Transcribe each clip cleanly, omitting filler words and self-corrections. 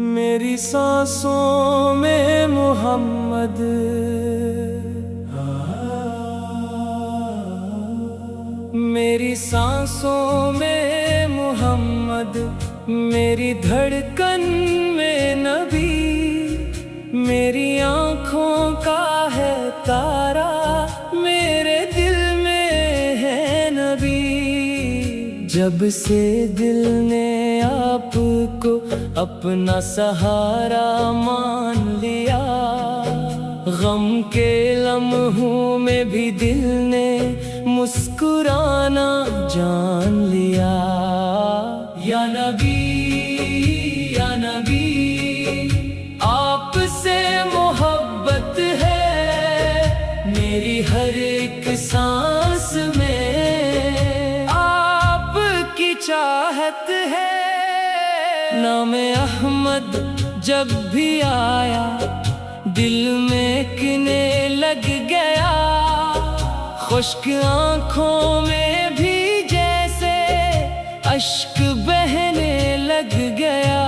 मेरी सांसों में मोहम्मद, मेरी सांसों में मोहम्मद, मेरी धड़कन में नबी, मेरी आँखों का है तारा, मेरे दिल में है नबी। जब से दिल ने आपको अपना सहारा मान लिया, गम के लम्हों में भी दिल ने मुस्कुराना जान लिया। या नबी, या नबी, आपसे मोहब्बत है मेरी हर एक सांस में, आपकी चाहत है। नाम अहमद जब भी आया दिल में किने लग गया, खुश्क आँखों में भी जैसे अश्क बहने लग गया।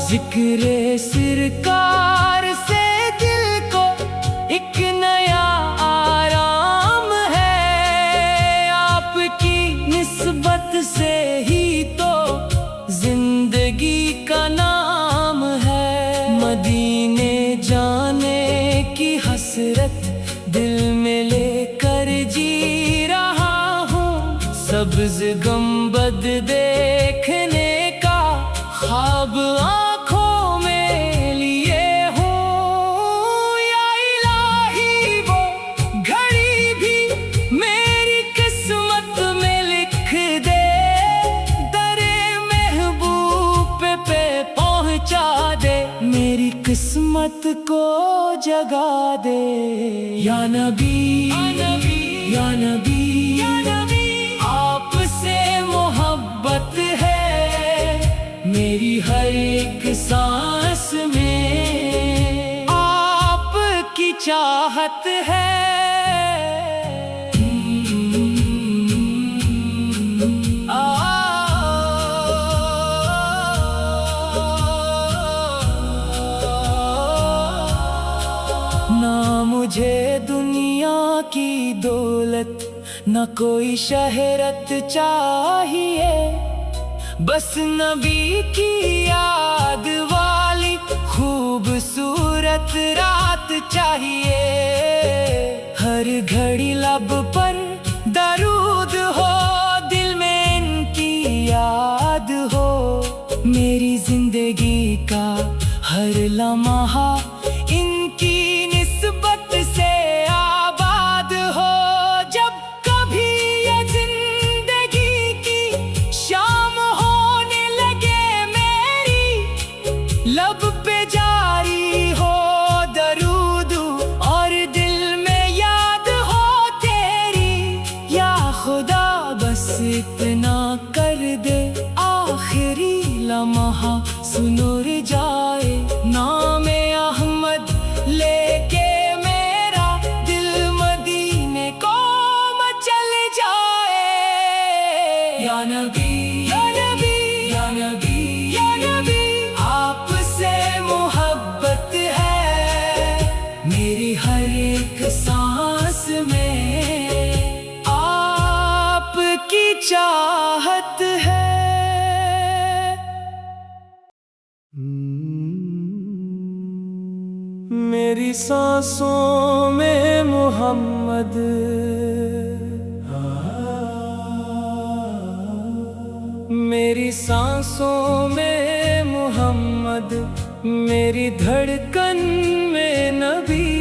जिक्रे सरकार से दिल को एक नया आराम है, आपकी निस्बत से ही तो जिंदगी का नाम है। मदीने जाने की हसरत दिल में लेकर जी रहा हूँ, सब्ज गंबद देखने का ख्वाब आँखों में लिए हूँ। या इलाही वो घड़ी भी मेरी किस्मत में लिख दे, दरे महबूब पे पहुँचा दे, मेरी किस्मत को जगा दे। या नबी, या नबी, या नबी, आपसे मोहब्बत है मेरी हर एक सांस में, आपकी चाहत है। ना मुझे दुनिया की दौलत, न कोई शहरत चाहिए, बस नबी की याद वाली खूबसूरत रात चाहिए। हर घड़ी लब पर दरूद हो, दिल में इनकी याद हो, मेरी जिंदगी का हर लम्हा इनकी निस्बत से आबाद हो। जब कभी ये जिंदगी की शाम होने लगे मेरी, लब पे जारी हो दरूद और दिल में याद हो तेरी। या खुदा बस इतना कर दे आखिरी लम्हा सुनुर जाए, नाम अहमद लेके मेरा दिल मदीने को मचल जाए। या नबी, या नबी, या नबी, या नबी, आपसे मोहब्बत है मेरी हर एक सांस में, आपकी चाहत है। मेरी सांसों में मोहम्मद, मेरी सांसों में मोहम्मद, मेरी धड़कन में नबी,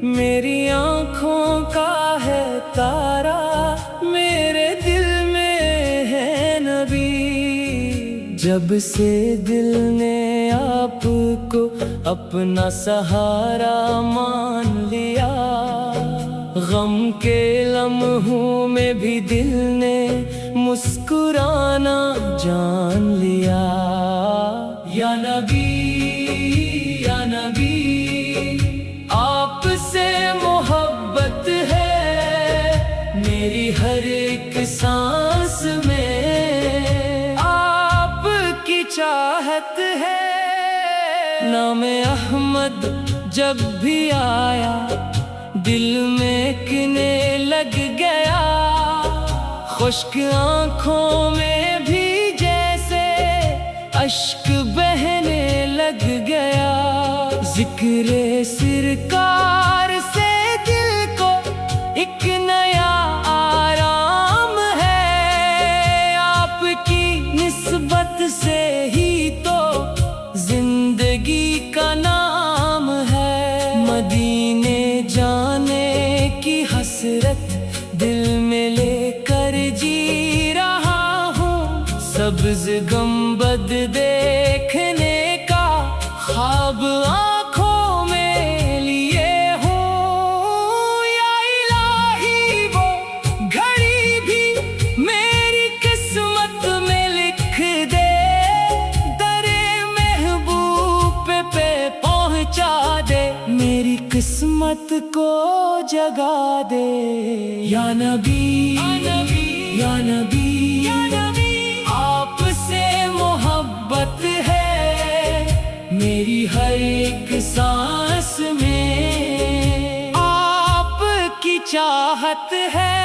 मेरी आँखों का है तारा, मेरे दिल में है नबी। जब से दिल ने आपको अपना सहारा मान लिया, गम के लम्हों में भी दिल ने मुस्कुराना जान लिया। या नबी, या नबी, आपसे मोहब्बत है मेरी हर एक सांस में, नाम अहमद जब भी आया दिल में किने लग गया, खुश्क आँखों में भी जैसे अश्क बहने लग गया। जिक्र सरकार से दिल को एक नया आराम है, आपकी निस्बत से ही तो जिंदगी का नाम है। मदीने जाने की हसरत दिल में लेकर जी रहा हूँ, सब्ज गंबद देखने का ख्वाब आँखों में लिए हूँ। या इलाही वो घड़ी भी मेरी किस्मत में लिख दे, दरे महबूब पे पहुँचा दे, मेरी किस्मत को जगा दे। या नबी या नबी या नबी, आपसे मोहब्बत है मेरी हर एक सांस में, आपकी चाहत है।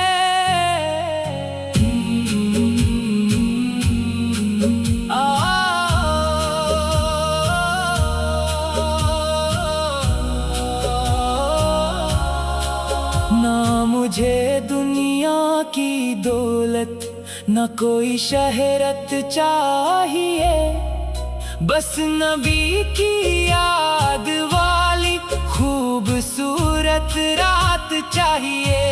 ना मुझे दुनिया की दौलत न कोई शहरत चाहिए, बस नबी की याद वाली खूबसूरत रात चाहिए।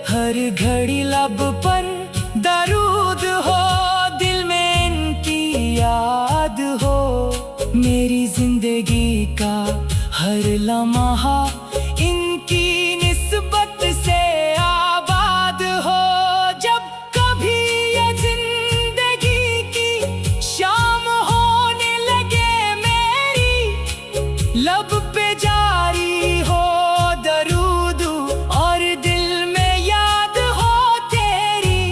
हर घड़ी लब पर दरूद हो, दिल में इनकी याद हो, मेरी जिंदगी का हर लम्हा इनकी निस्बत से आबाद हो। जब कभी ये जिंदगी की शाम होने लगे मेरी, लब पे जारी हो दरूद और दिल में याद हो तेरी।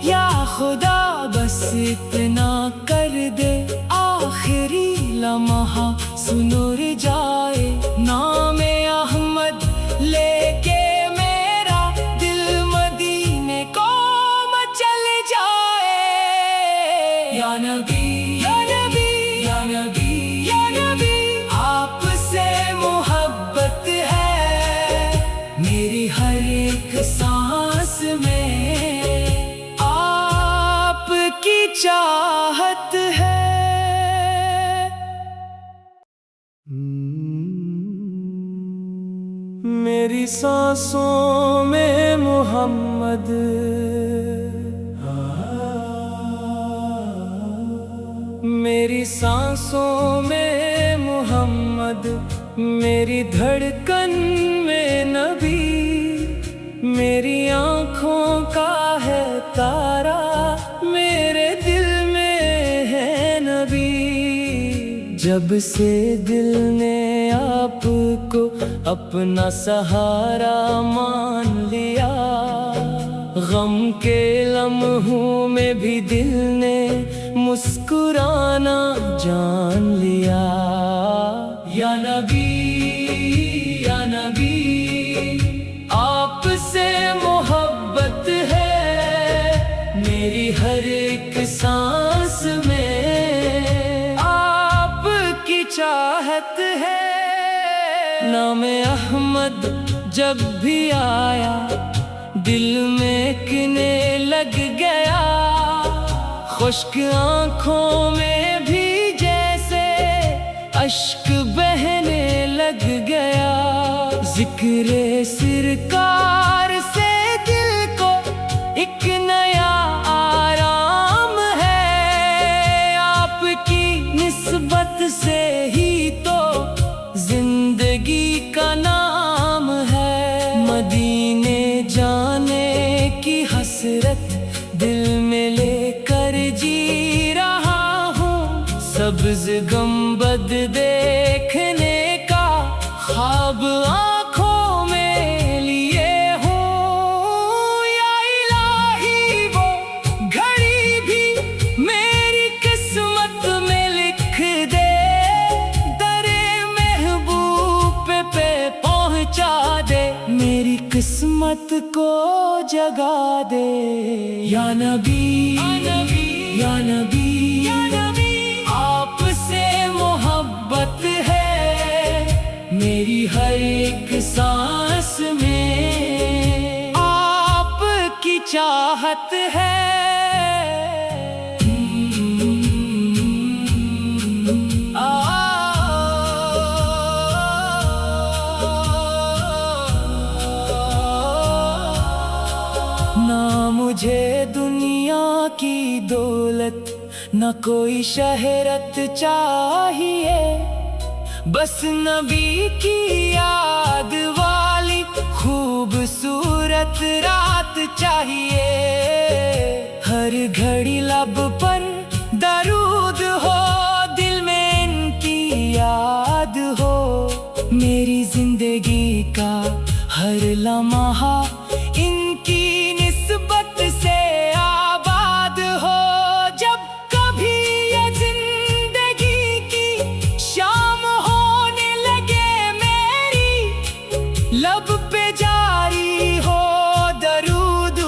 या खुदा बस इतना कर दे आखिरी लम्हा सुनुर जाए, नाम अहमद लेके मेरा दिल मदीने को मचल जाए। या नबी या नबी या नबी या नबी, आपसे मोहब्बत है मेरी हर एक सांस में, आपकी चाहत है। मेरी सांसों में मोहम्मद, मेरी सांसों में मोहम्मद, मेरी धड़कन में नबी, मेरी आँखों का है तारा, मेरे दिल में है नबी। जब से दिल ने आपको अपना सहारा मान लिया, गम के लम्हों में भी दिल ने मुस्कुराना जान लिया। या नबी या नबी, आपसे मोहब्बत है मेरी हर एक सांस में, आपकी चाहत है। नाम अहमद जब भी आया दिल में किने लग गया, खुश्क आँखों में भी जैसे अश्क बहने लग गया। जिक्र सरकार से दिल को एक नया आराम है, आपकी निस्बत से ही तो जिंदगी का नाम है। मदीने जाने की हसरत दिल में लेकर जी रहा हूँ, सब्ज गंबद देखने का ख्वाब आँखों में लिए हूँ। या इलाही वो घड़ी भी मेरी किस्मत में लिख दे, کو جگا دے۔ یا نبی یا نبی آپ سے محبت ہے میری ہر ایک سانس میں، آپ کی چاہت ہے۔ نہ مجھے دنیا کی دولت نہ کوئی شہرت چاہیے، بس نبی کی یاد والی خوبصورت رات چاہیے۔ ہر گھڑی لب پر درود ہو، دل میں ان کی یاد ہو، میری زندگی کا ہر لمحہ ان کی نسبت سے آباد ہو۔ جب کبھی یہ زندگی کی شام ہونے لگے میری، لب پہ جاری ہو درود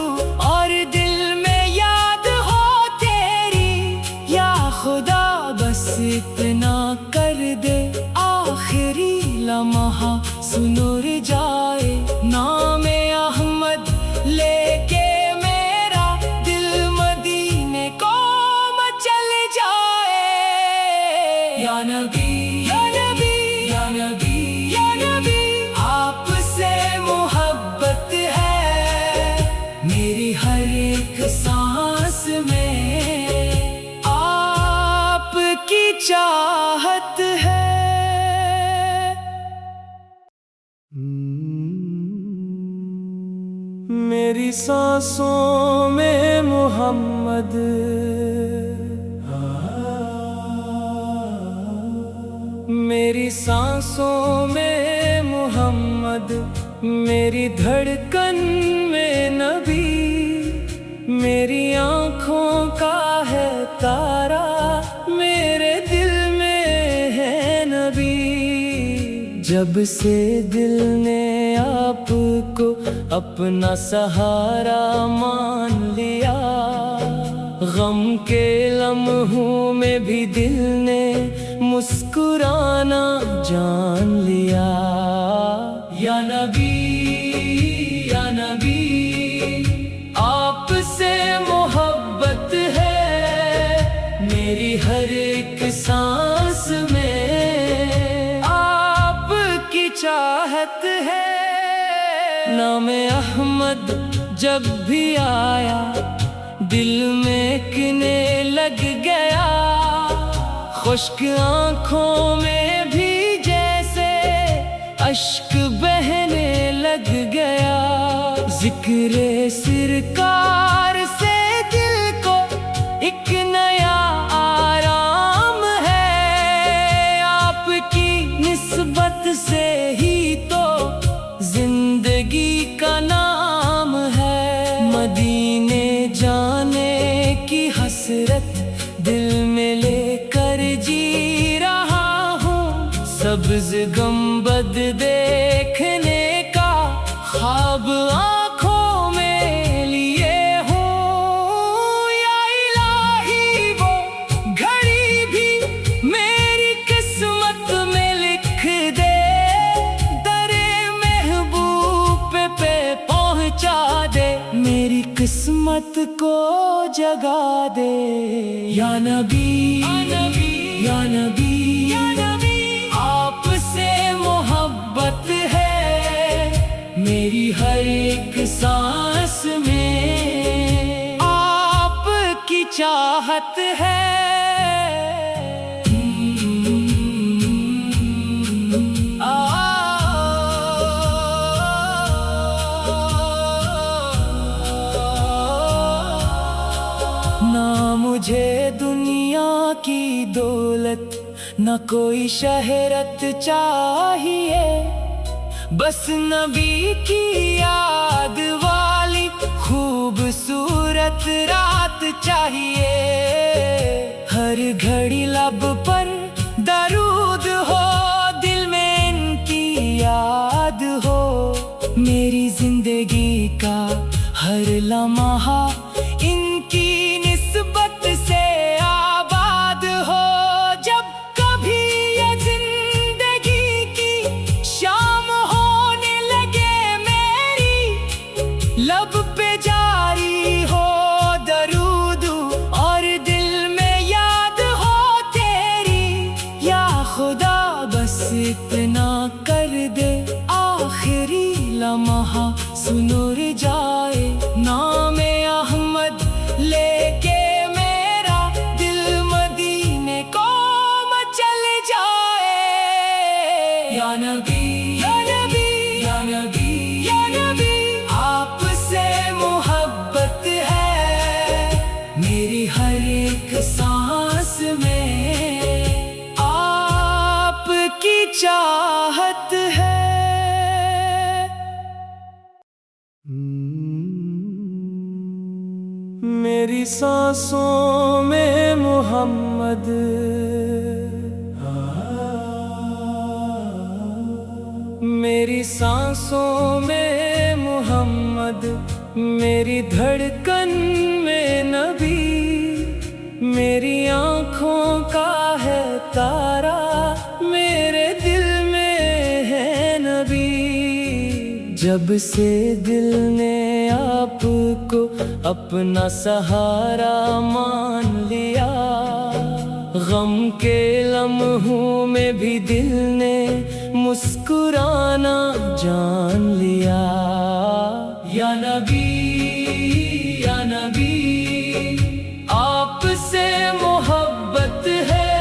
اور دل میں یاد ہو تیری، یا خدا بس اتنا کر دے آخری لمحہ سنور جائے نام احمد لے کے میرا دل مدینے کو مچل جائے۔ یا نبی یا نبی یا نبی یا نبی آپ سے محبت ہے میری ہر ایک سانس میں، آپ کی چاہت ہے۔ میری سانسوں میں محمد، میری سانسوں میں محمد، میری دھڑکن میں نبی، میری آنکھوں کا ہے تارا، میرے دل میں ہے نبی۔ جب سے دل نے آپ کو اپنا سہارا مان لیا، غم کے لمحوں میں بھی دل نے مسکرانا جان لیا۔ یا نبی یا نبی آپ سے محبت ہے میری ہر ایک سانس میں، آپ کی چاہت ہے۔ نام احمد جب بھی آیا دل میں کنے لگ گیا، خشک آنکھوں میں بھی جیسے اشک بہنے لگ گیا۔ ذکر سرکار سے دل کو ایک نیا آرام ہے، آپ کی نسبت سے ہی تو زندگی کا نام ہے۔ مدینے جانے کی حسرت دل میں لے کر جی رہا ہوں، سبز گنبد دیکھنے کا خواب آنکھوں میں لیے ہوں۔ یا الہی وہ گھڑی بھی میری قسمت میں لکھ دے، پہ پہنچا دے، میری قسمت کو جگا دے۔ یا نبی یا نبی آپ سے محبت ہے میری ہر ایک سانس میں، آپ کی چاہت ہے۔ مجھے دنیا کی دولت نہ کوئی شہرت چاہیے، بس نبی کی یاد والی خوبصورت رات چاہیے۔ ہر گھڑی لب پر درود ہو، دل میں ان کی یاد ہو، میری زندگی کا लम्हा इनकी निस्बत से आबाद हो। जब कभी ये जिंदगी की शाम होने लगे मेरी, लब पे जारी हो दरूद और दिल में याद हो तेरी। या खुदा बस इतना कर दे आखिरी लम्हा सुनुर जाए, नाम अहमद लेके मेरा दिल मदीने को मचल जाए। या नबी या नबी या नबी या नबी, आपसे मोहब्बत है मेरी हर एक सांस में, आपकी चाहत है। मेरी सांसों में मोहम्मद, मेरी सांसों में मोहम्मद, मेरी धड़कन में नबी, मेरी आँखों का है तारा, मेरे दिल में है नबी। जब से दिल ने आपको अपना सहारा मान लिया, गम के लम्हों में भी दिल ने मुस्कुराना जान लिया। या नबी या नबी, आपसे मोहब्बत है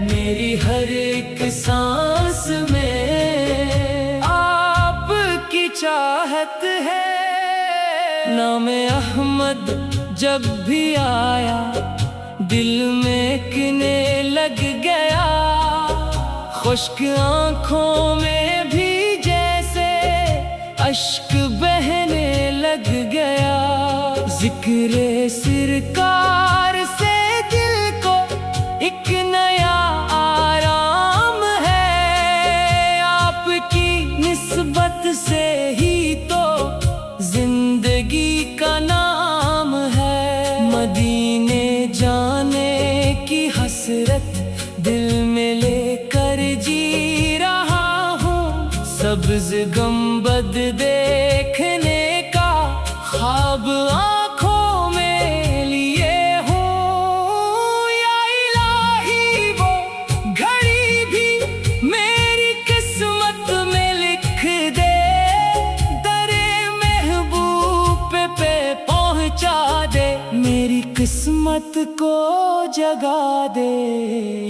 मेरी हर एक सांस में, आपकी चाहत है। नाम अहमद जब भी आया दिल में किने लग गया, खुश्क आँखों में भी जैसे अश्क बहने लग गया। जिक्र सरकार से दिल को एक नया आराम है, आपकी निस्बत से ही तो जिंदगी का नाम है। मदीने जाने की हसरत दिल में लेकर जी रहा हूँ, सब्ज गंबद देखने का ख्वाब आँखों में लिए हूँ। या इलाही वो घड़ी भी मेरी किस्मत में लिख दे, पे पहुंचा दे, मेरी किस्मत को जगा दे।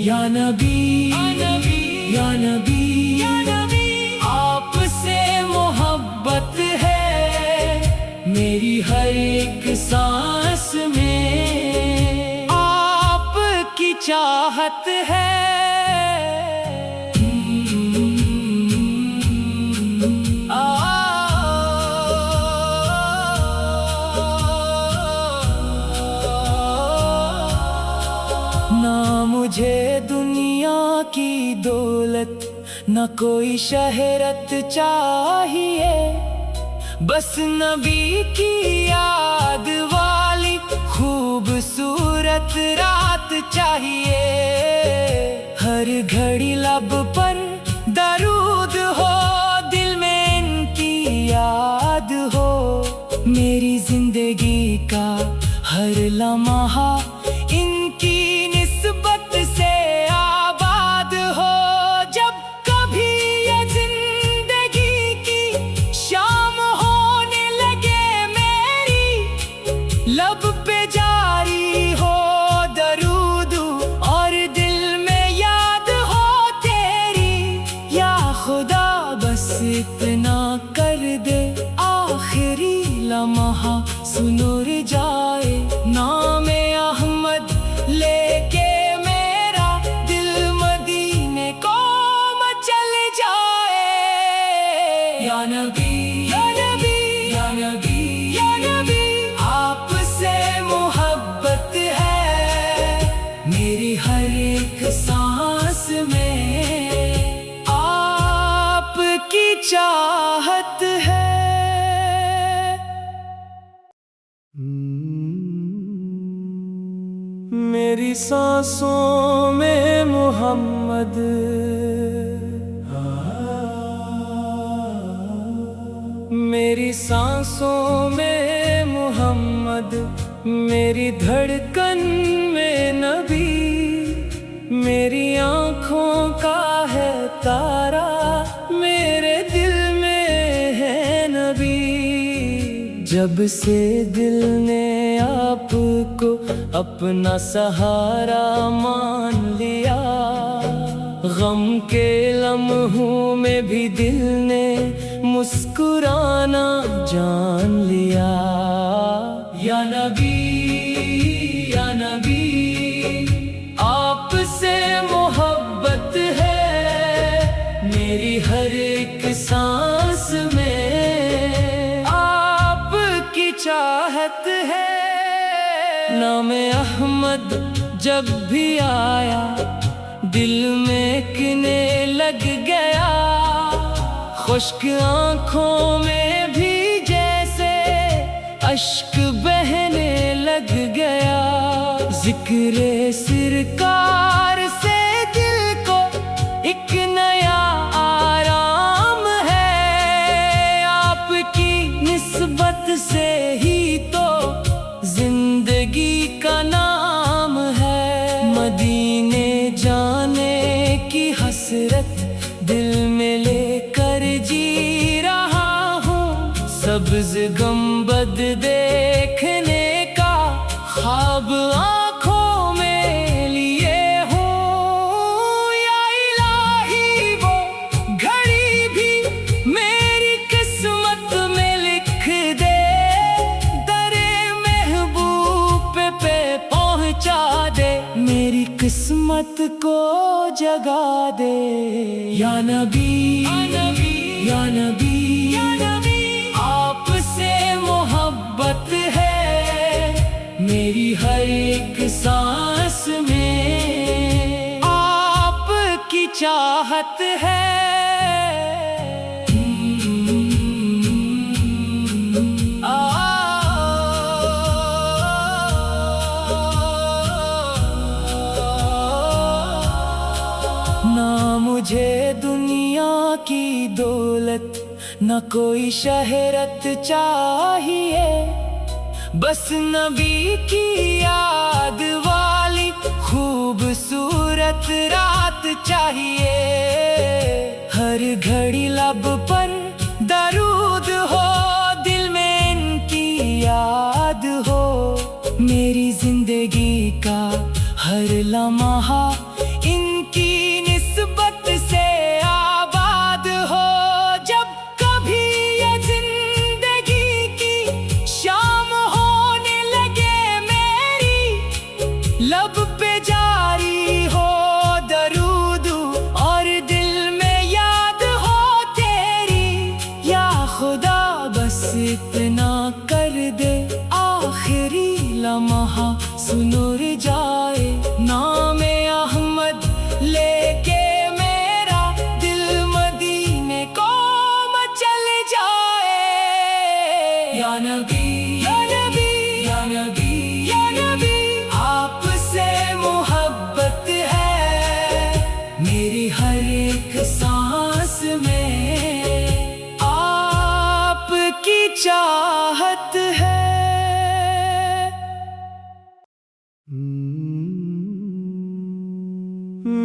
या नबी या नबी या नबी, आपसे मोहब्बत है मेरी हर एक सांस में, आपकी चाहत है। मुझे दुनिया की दौलत न कोई शहरत चाहिए, बस नबी की याद वाली खूबसूरत रात चाहिए। हर घड़ी लब पर दरूद हो, दिल में इनकी याद हो, मेरी जिंदगी का हर लम्हा इनकी निस्बत से आबाद हो। जब कभी ये जिंदगी की शाम होने लगे मेरी, लब पे जारी हो दरूद और दिल में याद हो तेरी। या खुदा बस इतना कर दे आखिरी लम्हा सुनुर जाए, नाम अहमद میری سانسوں میں محمد، میری سانسوں میں محمد، میری دھڑکن میں نبی، میری آنکھوں کا ہے تارا، میرے دل میں ہے نبی۔ جب سے دل نے آپ کو اپنا سہارا مان لیا، غم کے لمحوں میں بھی دل نے مسکرانا جان لیا۔ یا نبی یا نبی، آپ سے محبت ہے میری ہر ایک سانس میں، آپ کی چاہت ہے۔ نام احمد جب بھی آیا دل میں کنے لگ گیا، خشک آنکھوں میں بھی جیسے اشک بہنے لگ گیا۔ ذکر سرکار سے دل کو ایک نیا آرام ہے، آپ کی نسبت سے ہی تو زندگی کا نام ہے۔ مدینے جانے کی حسرت دل میں لے کر جی رہا ہوں، سبز گنبد دیکھنے کا خواب آنکھوں میں لیے ہوں۔ یا الہی وہ گھڑی بھی میری قسمت میں لکھ دے، در محبوب پہ پہنچا دے، میری قسمت کو جگا دے۔ یا نبی یا نبی، آپ سے محبت ہے میری ہر ایک سانس میں، آپ کی چاہت ہے۔ نہ مجھے دنیا کی دولت، نہ کوئی شہرت چاہیے، بس نبی کی یاد والی خوبصورت رات چاہیے۔ ہر گھڑی لب پر درود ہو، دل میں ان کی یاد ہو، میری زندگی کا ہر لمحہ ان کی نسبت سے آباد ہو۔ جب کبھی یہ زندگی کی شام ہونے لگے میری، لب پہ جاری ہو درود اور دل میں یاد ہو تیری، یا خدا بس اتنا کر دے آخری لمحہ سنور جائے نام احمد لے کے میرا دل مدینے کو مچل جائے۔ یا نبی یا نبی یا نبی یا نبی، آپ سے محبت ہے میری ہر ایک سانس میں، آپ کی چاہت ہے۔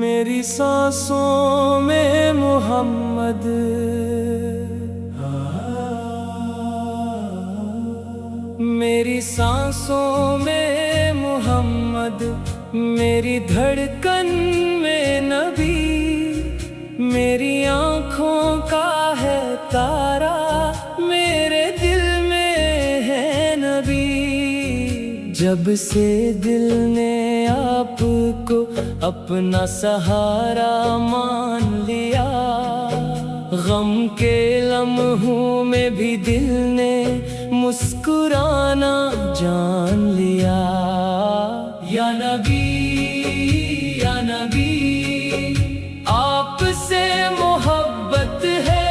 میری سانسوں میں محمد، میری سانسوں میں محمد، میری دھڑکن میں نبی، میری آنکھوں کا ہے تارا، میرے دل میں ہے نبی۔ جب سے دل نے آپ کو اپنا سہارا مان لیا، غم کے لمحوں میں بھی دل نے مسکرانا جان لیا۔ یا نبی یا نبی، آپ سے محبت ہے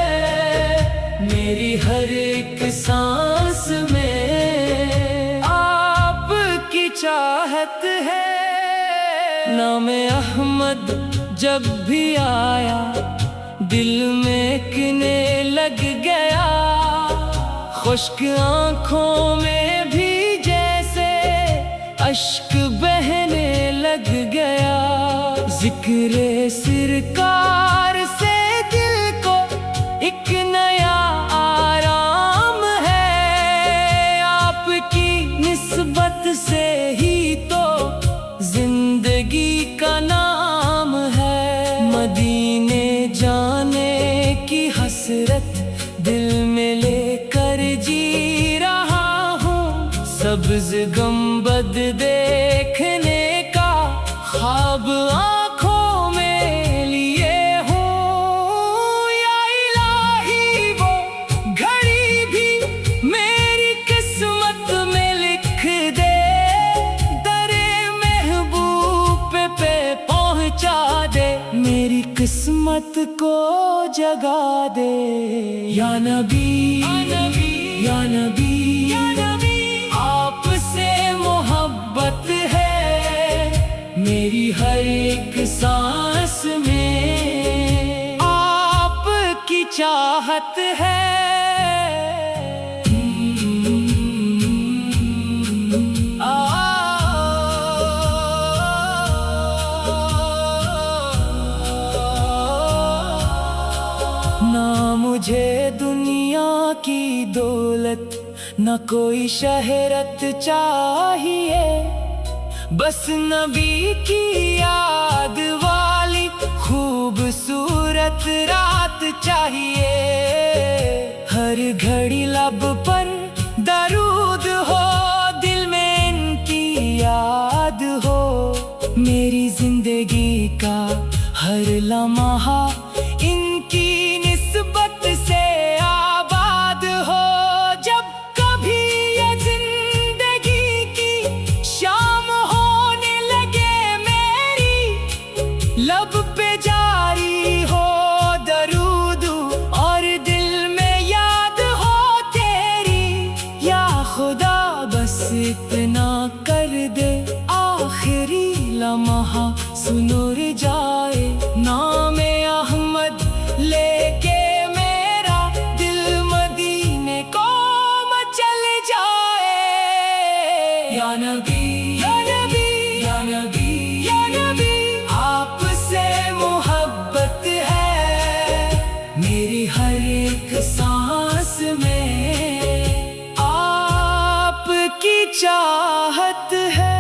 میری ہر ایک سانس میں، آپ کی چاہت चाहत है। नाम अहमद जब भी आया दिल में किने लग गया, खुश्क आँखों में भी जैसे अश्क बहने लग गया। जिक्रे सरकार से दिल को एक नया आराम है, आपकी निस्बत से ही तो जिंदगी का नाम है। मदीने जाने की हसरत दिल में लेकर जी रहा हूँ, सब्ज गंबद देखने का ख्वाब आँखों में लिए हूँ। या इलाही वो घड़ी भी मेरी किस्मत में लिख दे, दरे महबूब पे पहुँचा दे, मेरी किस्मत को जगा दे। या नबी या नबी या नबी, आपसे मोहब्बत है मेरी हर एक सांस में, आपकी चाहत है। ना मुझे दुनिया की दौलत न कोई शहरत चाहिए, बस नबी की याद वाली खूबसूरत रात चाहिए। हर घड़ी लब पर दरूद हो, दिल में इनकी याद हो, मेरी जिंदगी का हर लम्हा इनकी निस्बत से आबाद हो। जब कभी ये जिंदगी की शाम होने लगे मेरी, लब पे जारी हो दरूद और दिल में याद हो तेरी। या खुदा बस इतना कर दे आखिरी लम्हा सुनुर जाए, नाम अहमद लेके मेरा दिल मदीने को मचल जाए। या नबी या नबी या नबी या नबी, आपसे मोहब्बत है मेरी हर एक सांस में, आपकी चाहत है।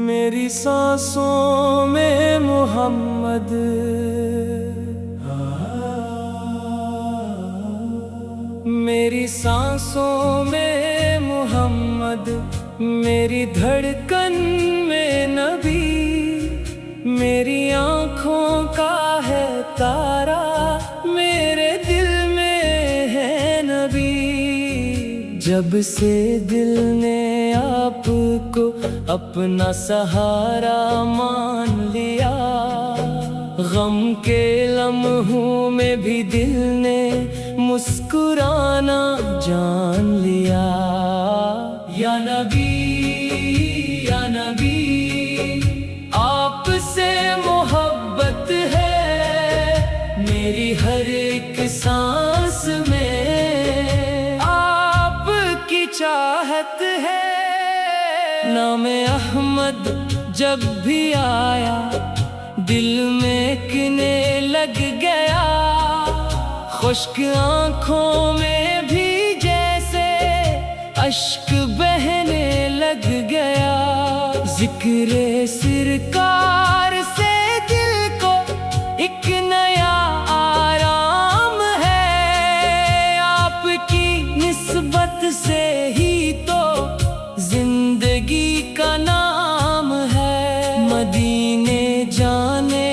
मेरी सांसों में मोहम्मद, मेरी सांसों में मोहम्मद, मेरी धड़कन में नबी, मेरी आँखों का है तारा, मेरे दिल में है नबी। जब से दिल ने आपको अपना सहारा मान लिया, गम के लम्हों में भी दिल ने मुस्कुराना जान लिया। या नबी या नबी, आपसे मोहब्बत है मेरी हर एक सांस में, आपकी चाहत है। नाम अहमद जब भी आया दिल में किने लग गया, खुश्क आँखों में भी जैसे अश्क बहने लग गया। जिक्रे सरकार से दिल को एक नया आराम है, आपकी निस्बत से ही तो जिंदगी का नाम है। मदीने जाने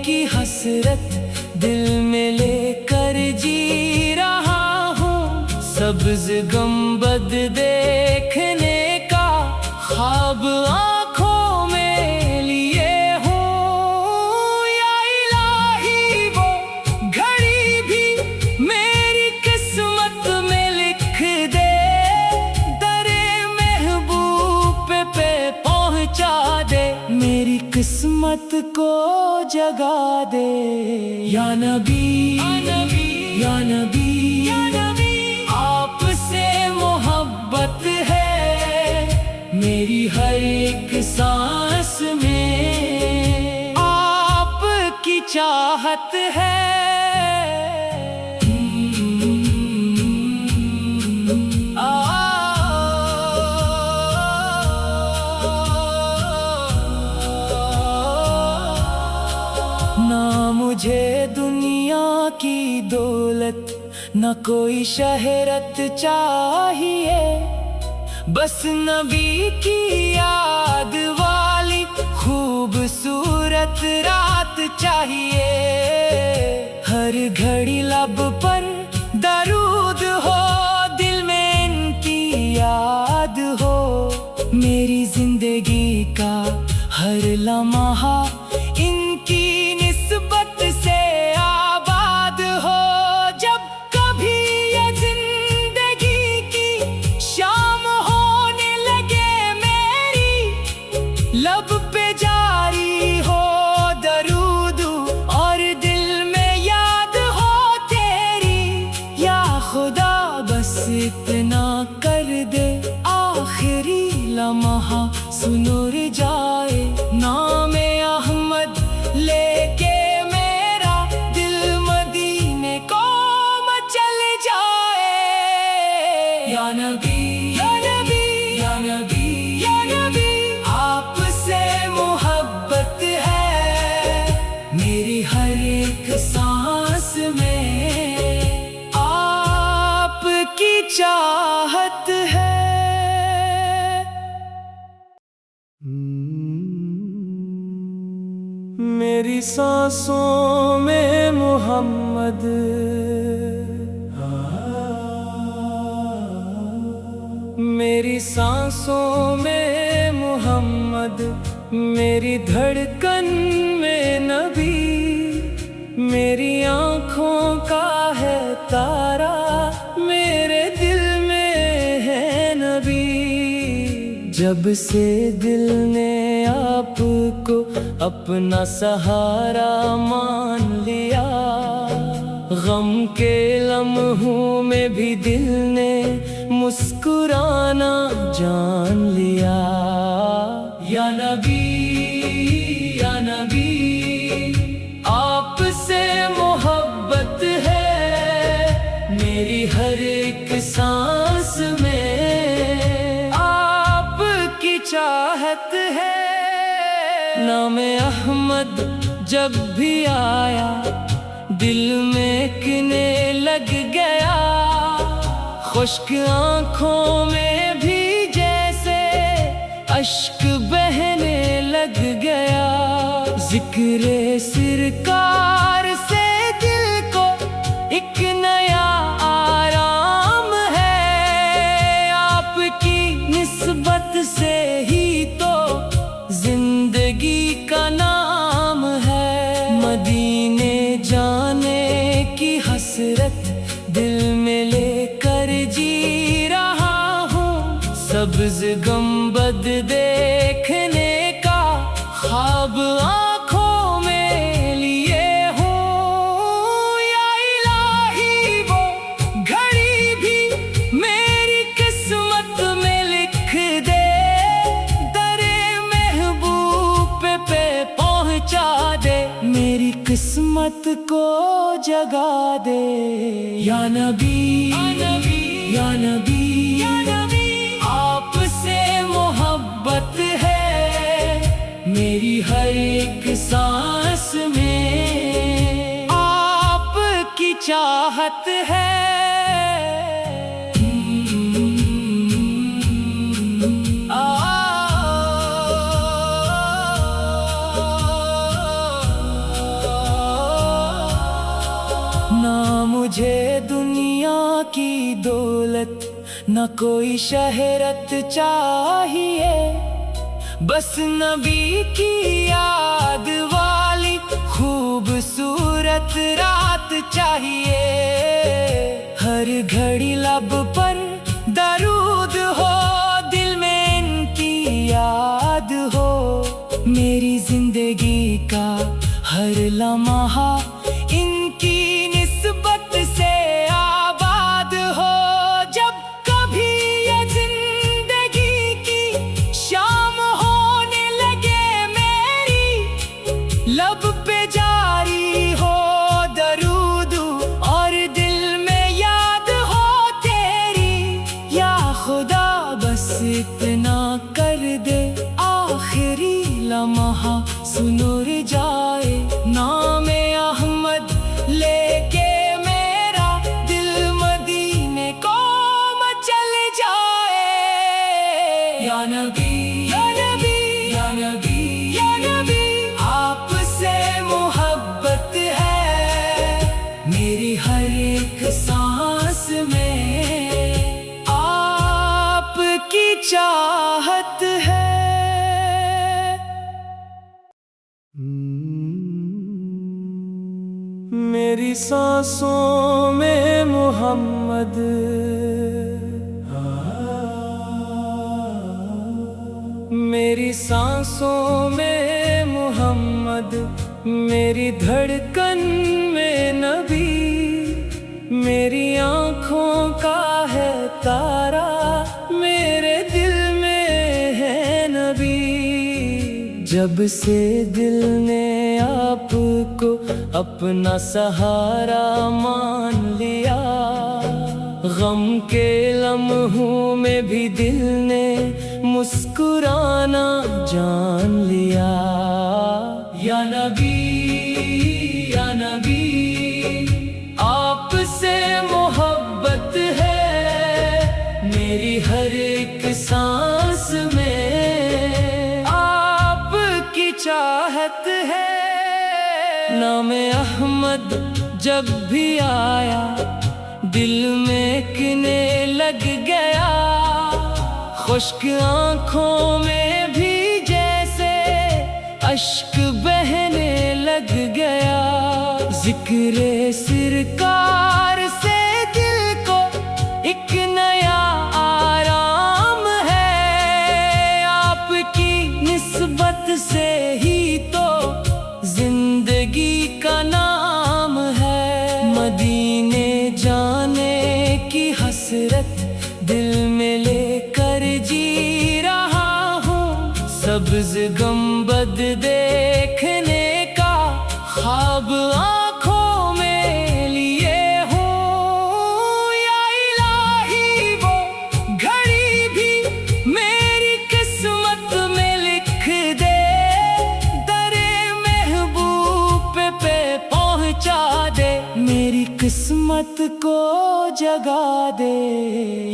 की हसरत दिल में लेकर जी रहा हूँ, सब्ज गंबद देखने का ख्वाब आँखों में लिए हूँ। या इलाही वो घड़ी भी मेरी किस्मत में किस्मत को जगा दे। या नबी या नबी आपसे मोहब्बत है मेरी हर एक सांस में, आपकी चाहत है। ना मुझे दुनिया की दौलत न कोई शहरत चाहिए, बस नबी की याद वाली खूबसूरत रात चाहिए। हर घड़ी लब पर दरूद हो, दिल में इनकी याद हो, मेरी जिंदगी का हर लम्हा इनकी निस्बत से आबाद हो। जब कभी ये जिंदगी की शाम होने लगे मेरी, लब पे जारी हो दरूद और दिल में याद हो तेरी। या खुदा बस इतना कर दे आखिरी लम्हा सुनुर जाए, नाम अहमद लेके मेरा दिल मदीने को मचल जाए। या नबी या नबी या नबी या नबी आपसे मोहब्बत है मेरी हर एक सांस में, आपकी चाहत है। मेरी सांसों में मोहम्मद, मेरी सांसों में मोहम्मद, मेरी धड़कन में नबी, मेरी आँखों का है तारा, मेरे दिल में है नबी। जब से दिल ने आपको अपना सहारा मान लिया, गम के लम्हों में भी दिल ने मुस्कुराना जान लिया। या नबी या नबी आपसे मोहब्बत है मेरी हर एक सांस में, आपकी चाहत है। नाम अहमद जब भी आया दिल में किने लग गया, खुश्क आँखों में भी जैसे अश्क बहने लग गया। जिक्र सरकार से दिल को एक नया आराम है, आपकी निस्बत से ही तो जिंदगी का नाम है। मदीने जाने की हसरत दिल में लेकर जी रहा हूँ, सब्ज गंबद देखने का ख्वाब आँखों में लिए हूँ। या इलाही वो घड़ी भी मेरी किस्मत में लिख दे, दरे महबूब पे पहुँचा दे, मेरी किस्मत को जगा दे। या नबी या नबी आपसे मोहब्बत है मेरी हर एक सांस में, आपकी चाहत है। ना मुझे दुनिया की दौलत न कोई शहरत चाहिए, बस नबी की याद वाली खूबसूरत रात चाहिए। हर घड़ी लब पर दरूद हो, दिल में इनकी याद हो, मेरी जिंदगी लम्हा इनकी निस्बत से आबाद हो। जब कभी ये जिंदगी की शाम होने लगे मेरी, लब पे जारी हो दरूद और दिल में याद हो तेरी। या खुदा बस इतना कर दे आखिरी लम्हा सुनुर जाए, नाम अहमद लेके मेरा दिल मदीने को मचल जाए। या नबी या नबी या नबी या नबी, आपसे मोहब्बत है मेरी हर एक सांस में, आपकी चाहत है। मेरी सांसों में मोहम्मद, मेरी सांसों में मोहम्मद, मेरी धड़कन में नबी, मेरी आँखों का है तारा, मेरे दिल में है नबी। जब से दिल ने आपको अपना सहारा मान लिया, गम के लम्हों में भी दिल ने मुस्कुराना जान लिया। या नबी या नबी, आपसे मोहब्बत है मेरी हर एक सांस में, आपकी चाहत है। नाम अहमद जब भी आया दिल में किने लग गया, खुश्क आँखों में भी जैसे अश्क बहने लग गया। जिक्रे सरकार से दिल को एक नया आराम है, आपकी निस्बत से ही तो जिंदगी का नाम है। मदीने जाने की हसरत दिल में लेकर जी रहा हूँ, सब्ज गंबद देखने का ख्वाब आँखों में लिए हूँ। या इलाही वो घड़ी भी मेरी किस्मत में लिख दे, पे पहुंचा दे, मेरी किस्मत को जगा दे।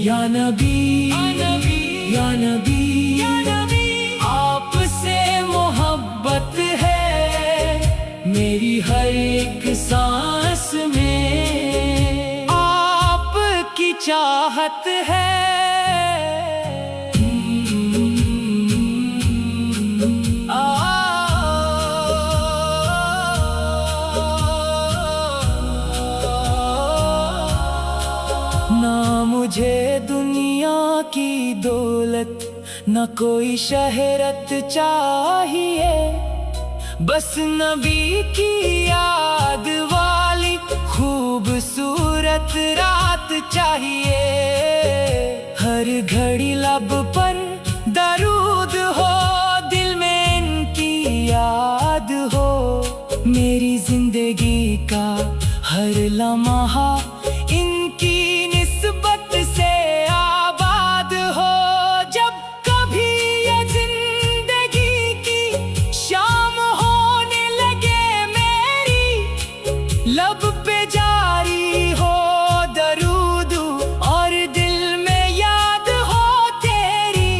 या नबी या नबी या नबी, आपसे मोहब्बत है मेरी हर एक सांस में, आपकी चाहत है। ना मुझे दुनिया की दौलत, न कोई शहरत चाहिए, बस नबी की याद वाली खूबसूरत रात चाहिए। हर घड़ी लब पर दरूद हो, दिल में इनकी याद हो, मेरी जिंदगी का हर लम्हा इनकी निस्बत से आबाद हो। जब कभी ये जिंदगी की शाम होने लगे मेरी, लब पे जारी हो दरूद और दिल में याद हो तेरी।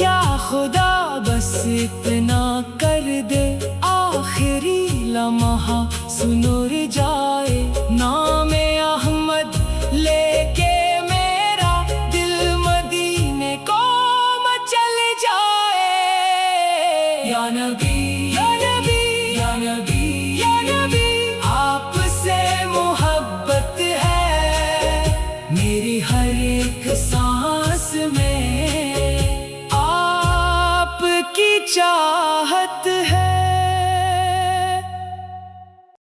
या खुदा बस इतना कर दे आखिरी लम्हा सुनुर जाए, नाम अहमद लेके मेरा दिल मदीने को मचल जाए। या नबी या नबी या नबी या नबी, आपसे मोहब्बत है मेरी हर एक सांस में, आपकी चाहत